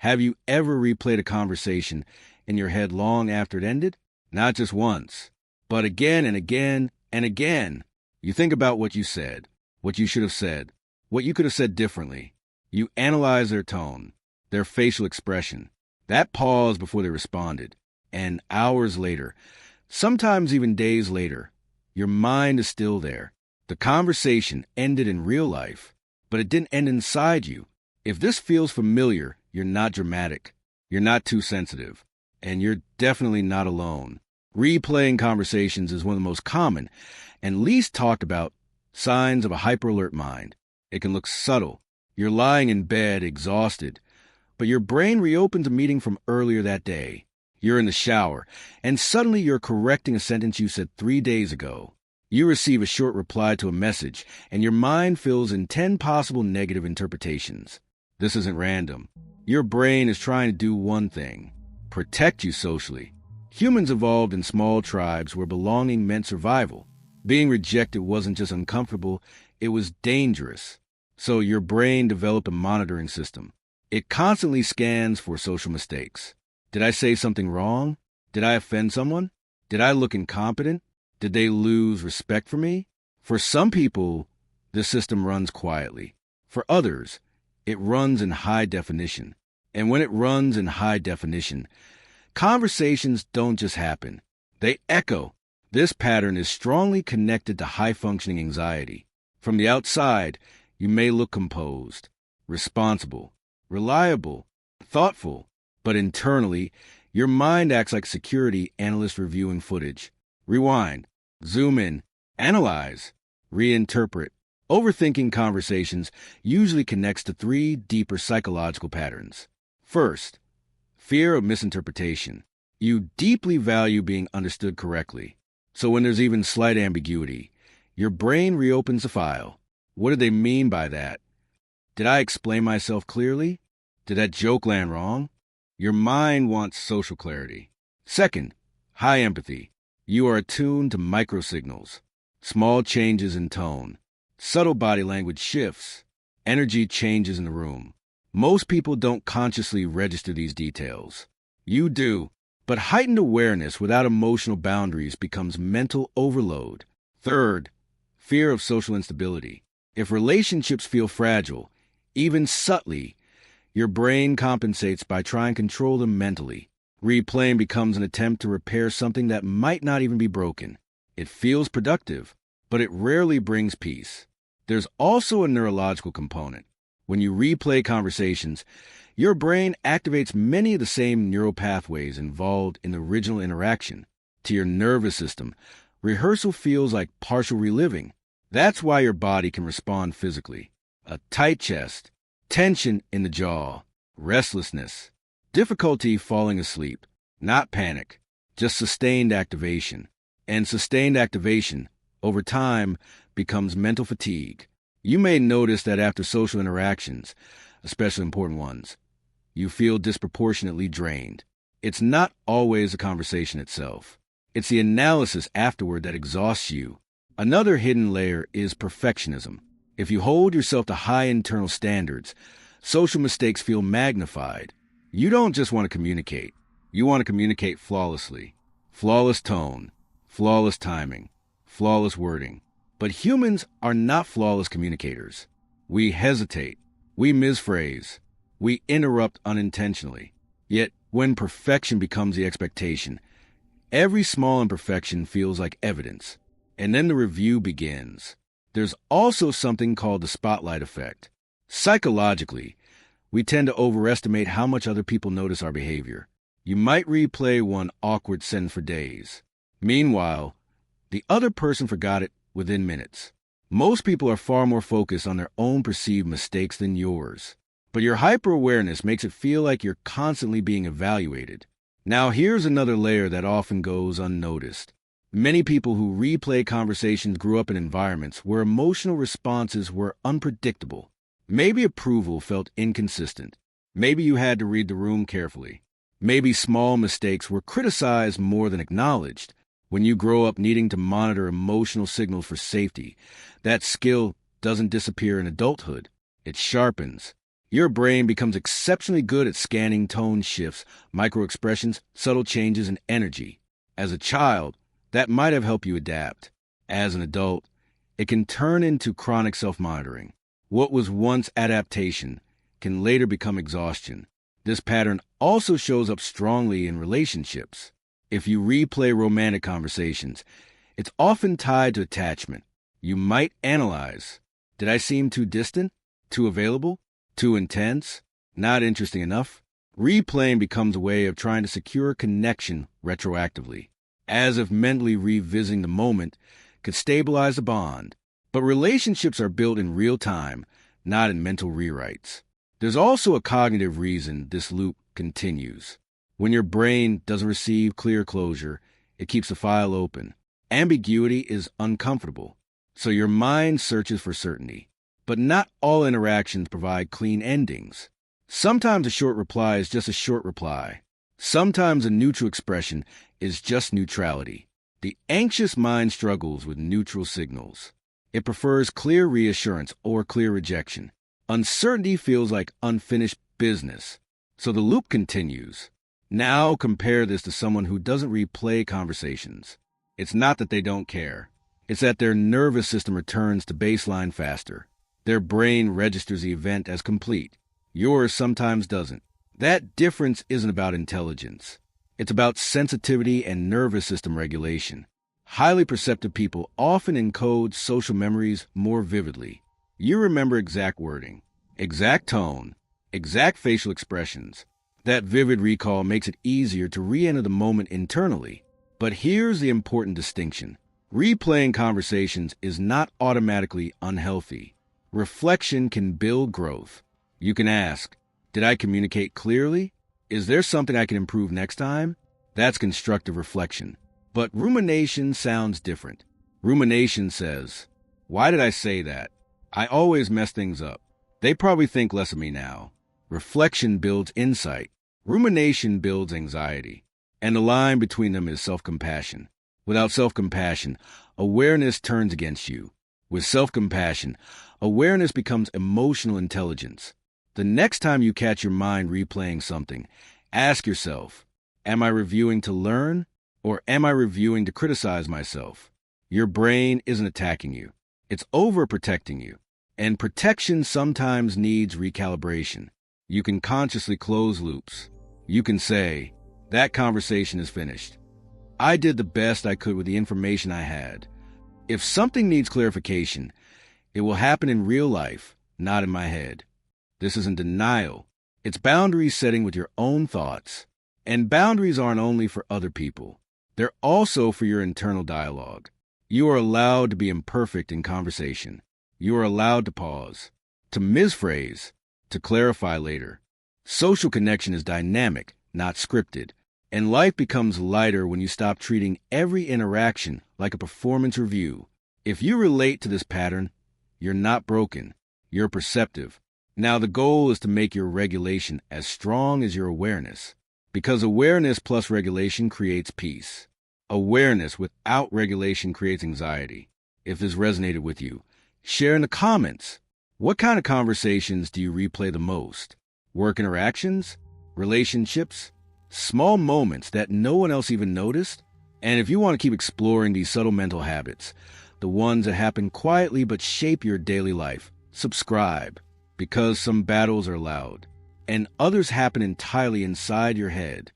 Have you ever replayed a conversation in your head long after it ended? Not just once, but again and again and again. You think about what you said, what you should have said, what you could have said differently. You analyze their tone, their facial expression, that pause before they responded. And hours later, sometimes even days later, your mind is still there. The conversation ended in real life, but it didn't end inside you. If this feels familiar, you're not dramatic, you're not too sensitive, and you're definitely not alone. Replaying conversations is one of the most common and least talked about signs of a hyper-alert mind. It can look subtle. You're lying in bed, exhausted, but your brain reopens a meeting from earlier that day. You're in the shower, and suddenly you're correcting a sentence you said 3 days ago. You receive a short reply to a message, and your mind fills in 10 possible negative interpretations. This isn't random. Your brain is trying to do one thing: protect you socially. Humans evolved in small tribes where belonging meant survival. Being rejected wasn't just uncomfortable, it was dangerous. So your brain developed a monitoring system. It constantly scans for social mistakes. Did I say something wrong? Did I offend someone? Did I look incompetent? Did they lose respect for me? For some people, this system runs quietly. For others, it runs in high definition. And when it runs in high definition, conversations don't just happen. They echo. This pattern is strongly connected to high-functioning anxiety. From the outside, you may look composed, responsible, reliable, thoughtful, but internally, your mind acts like security analysts reviewing footage. Rewind, zoom in, analyze, reinterpret. Overthinking conversations usually connects to 3 deeper psychological patterns. First, fear of misinterpretation. You deeply value being understood correctly. So when there's even slight ambiguity, your brain reopens the file. What did they mean by that? Did I explain myself clearly? Did that joke land wrong? Your mind wants social clarity. Second, high empathy. You are attuned to microsignals, small changes in tone, subtle body language shifts, energy changes in the room. Most people don't consciously register these details. You do, but heightened awareness without emotional boundaries becomes mental overload. Third, fear of social instability. If relationships feel fragile, even subtly, your brain compensates by trying to control them mentally. Replaying becomes an attempt to repair something that might not even be broken. It feels productive, but it rarely brings peace. There's also a neurological component. When you replay conversations, your brain activates many of the same neural pathways involved in the original interaction. To your nervous system, rehearsal feels like partial reliving. That's why your body can respond physically. A tight chest, tension in the jaw, restlessness, difficulty falling asleep, not panic, just sustained activation. And sustained activation, over time, becomes mental fatigue. You may notice that after social interactions, especially important ones, you feel disproportionately drained. It's not always the conversation itself. It's the analysis afterward that exhausts you. Another hidden layer is perfectionism. If you hold yourself to high internal standards, social mistakes feel magnified. You don't just want to communicate. You want to communicate flawlessly. Flawless tone, flawless timing, flawless wording. But humans are not flawless communicators. We hesitate. We misphrase. We interrupt unintentionally. Yet, when perfection becomes the expectation, every small imperfection feels like evidence. And then the review begins. There's also something called the spotlight effect. Psychologically, we tend to overestimate how much other people notice our behavior. You might replay one awkward sentence for days. Meanwhile, the other person forgot it within minutes. Most people are far more focused on their own perceived mistakes than yours. But your hyper-awareness makes it feel like you're constantly being evaluated. Now here's another layer that often goes unnoticed. Many people who replay conversations grew up in environments where emotional responses were unpredictable. Maybe approval felt inconsistent. Maybe you had to read the room carefully. Maybe small mistakes were criticized more than acknowledged. When you grow up needing to monitor emotional signals for safety, that skill doesn't disappear in adulthood. It sharpens. Your brain becomes exceptionally good at scanning tone shifts, microexpressions, subtle changes in energy. As a child, that might have helped you adapt. As an adult, it can turn into chronic self-monitoring. What was once adaptation can later become exhaustion. This pattern also shows up strongly in relationships. If you replay romantic conversations, it's often tied to attachment. You might analyze, did I seem too distant, too available, too intense, not interesting enough? Replaying becomes a way of trying to secure connection retroactively, as if mentally revisiting the moment could stabilize the bond. But relationships are built in real time, not in mental rewrites. There's also a cognitive reason this loop continues. When your brain doesn't receive clear closure, it keeps the file open. Ambiguity is uncomfortable, so your mind searches for certainty. But not all interactions provide clean endings. Sometimes a short reply is just a short reply. Sometimes a neutral expression is just neutrality. The anxious mind struggles with neutral signals. It prefers clear reassurance or clear rejection. Uncertainty feels like unfinished business. So the loop continues. Now compare this to someone who doesn't replay conversations. It's not that they don't care. It's that their nervous system returns to baseline faster. Their brain registers the event as complete. Yours sometimes doesn't. That difference isn't about intelligence. It's about sensitivity and nervous system regulation. Highly perceptive people often encode social memories more vividly. You remember exact wording, exact tone, exact facial expressions. That vivid recall makes it easier to re-enter the moment internally. But here's the important distinction. Replaying conversations is not automatically unhealthy. Reflection can build growth. You can ask, did I communicate clearly? Is there something I can improve next time? That's constructive reflection. But rumination sounds different. Rumination says, why did I say that? I always mess things up. They probably think less of me now. Reflection builds insight. Rumination builds anxiety. And the line between them is self-compassion. Without self-compassion, awareness turns against you. With self-compassion, awareness becomes emotional intelligence. The next time you catch your mind replaying something, ask yourself, am I reviewing to learn, or am I reviewing to criticize myself? Your brain isn't attacking you. It's overprotecting you. And protection sometimes needs recalibration. You can consciously close loops. You can say, that conversation is finished. I did the best I could with the information I had. If something needs clarification, it will happen in real life, not in my head. This isn't denial. It's boundary setting with your own thoughts. And boundaries aren't only for other people. They're also for your internal dialogue. You are allowed to be imperfect in conversation. You are allowed to pause, to misphrase, to clarify later. Social connection is dynamic, not scripted. And life becomes lighter when you stop treating every interaction like a performance review. If you relate to this pattern, you're not broken. You're perceptive. Now the goal is to make your regulation as strong as your awareness. Because awareness plus regulation creates peace. Awareness without regulation creates anxiety. If this resonated with you, share in the comments. What kind of conversations do you replay the most? Work interactions? Relationships? Small moments that no one else even noticed? And if you want to keep exploring these subtle mental habits, the ones that happen quietly but shape your daily life, subscribe. Because some battles are loud, and others happen entirely inside your head.